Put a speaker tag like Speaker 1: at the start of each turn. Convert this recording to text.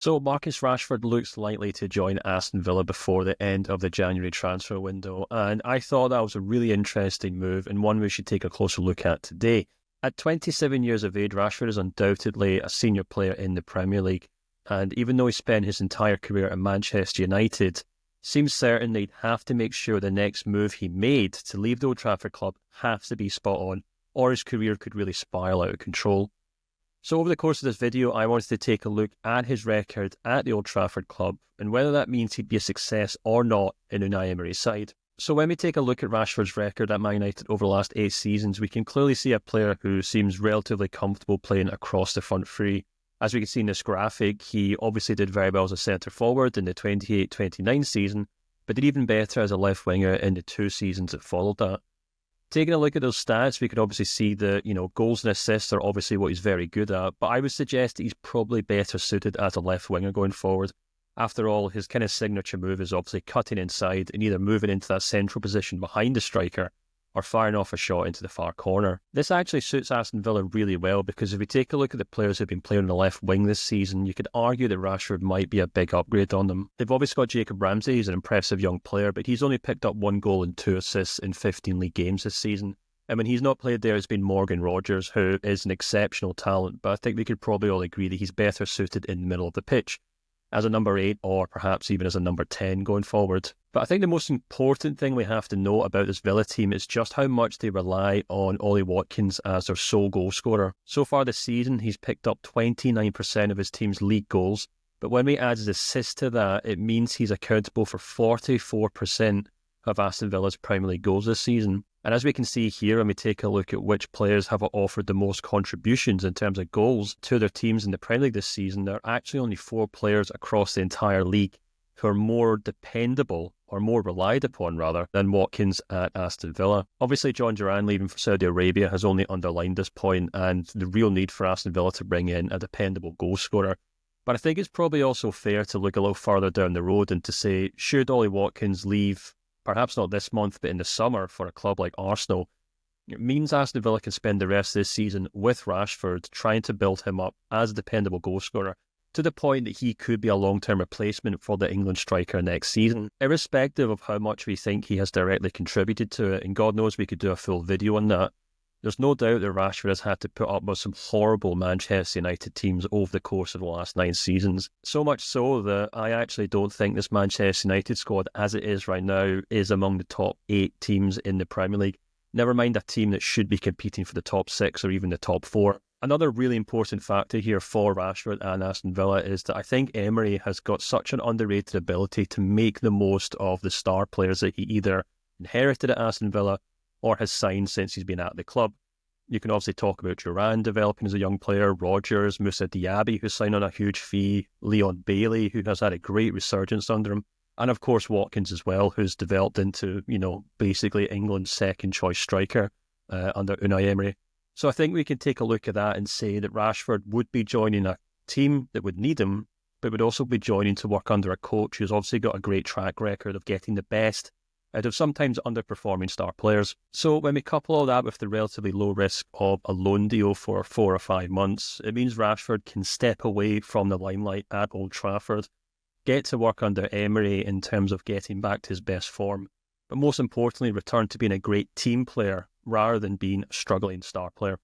Speaker 1: So Marcus Rashford looks likely to join Aston Villa before the end of the January transfer window, and I thought that was a really interesting move and one we should take a closer look at today. At 27 years of age, Rashford is undoubtedly a senior player in the Premier League, and even though he spent his entire career at Manchester United, seems certain they'd have to make sure the next move he made to leave the Old Trafford club has to be spot on, or his career could really spiral out of control. So over the course of this video, I wanted to take a look at his record at the Old Trafford club and whether that means he'd be a success or not in Unai Emery's side. So when we take a look at Rashford's record at Man United over the last 8 seasons, we can clearly see a player who seems relatively comfortable playing across the front three. As we can see in this graphic, he obviously did very well as a centre forward in the 28-29 season, but did even better as a left winger in the 2 seasons that followed that. Taking a look at those stats, we could obviously see that, goals and assists are obviously what he's very good at, but I would suggest that he's probably better suited as a left winger going forward. After all, his kind of signature move is obviously cutting inside and either moving into that central position behind the striker or firing off a shot into the far corner. This actually suits Aston Villa really well because if we take a look at the players who've been playing on the left wing this season, you could argue that Rashford might be a big upgrade on them. They've obviously got Jacob Ramsey, he's an impressive young player, but he's only picked up 1 goal and 2 assists in 15 league games this season. And when he's not played there, it's been Morgan Rogers, who is an exceptional talent, but I think we could probably all agree that he's better suited in the middle of the pitch, as a number 8 or perhaps even as a number 10 going forward. But I think the most important thing we have to know about this Villa team is just how much they rely on Ollie Watkins as their sole goal scorer. So far this season, he's picked up 29% of his team's league goals, but when we add his assists to that, it means he's accountable for 44% of Aston Villa's Premier League goals this season. And as we can see here, when we take a look at which players have offered the most contributions in terms of goals to their teams in the Premier League this season, there are actually only 4 players across the entire league who are more dependable or more relied upon, rather, than Watkins at Aston Villa. Obviously, Jhon Durán leaving for Saudi Arabia has only underlined this point and the real need for Aston Villa to bring in a dependable goal scorer. But I think it's probably also fair to look a little further down the road and to say, should Ollie Watkins leave, perhaps not this month, but in the summer for a club like Arsenal, it means Aston Villa can spend the rest of this season with Rashford trying to build him up as a dependable goalscorer to the point that he could be a long-term replacement for the England striker next season, irrespective of how much we think he has directly contributed to it. And God knows we could do a full video on that. There's no doubt that Rashford has had to put up with some horrible Manchester United teams over the course of the last 9 seasons. So much so that I actually don't think this Manchester United squad, as it is right now, is among the top 8 teams in the Premier League. Never mind a team that should be competing for the top 6 or even the top 4. Another really important factor here for Rashford and Aston Villa is that I think Emery has got such an underrated ability to make the most of the star players that he either inherited at Aston Villa or has signed since he's been at the club. You can obviously talk about Durán developing as a young player, Rogers, Moussa Diaby, who's signed on a huge fee, Leon Bailey, who has had a great resurgence under him, and of course Watkins as well, who's developed into, basically England's second choice striker under Unai Emery. So I think we can take a look at that and say that Rashford would be joining a team that would need him, but would also be joining to work under a coach who's obviously got a great track record of getting the best out of sometimes underperforming star players. So when we couple all that with the relatively low risk of a loan deal for 4 or 5 months, it means Rashford can step away from the limelight at Old Trafford, get to work under Emery in terms of getting back to his best form, but most importantly return to being a great team player rather than being a struggling star player.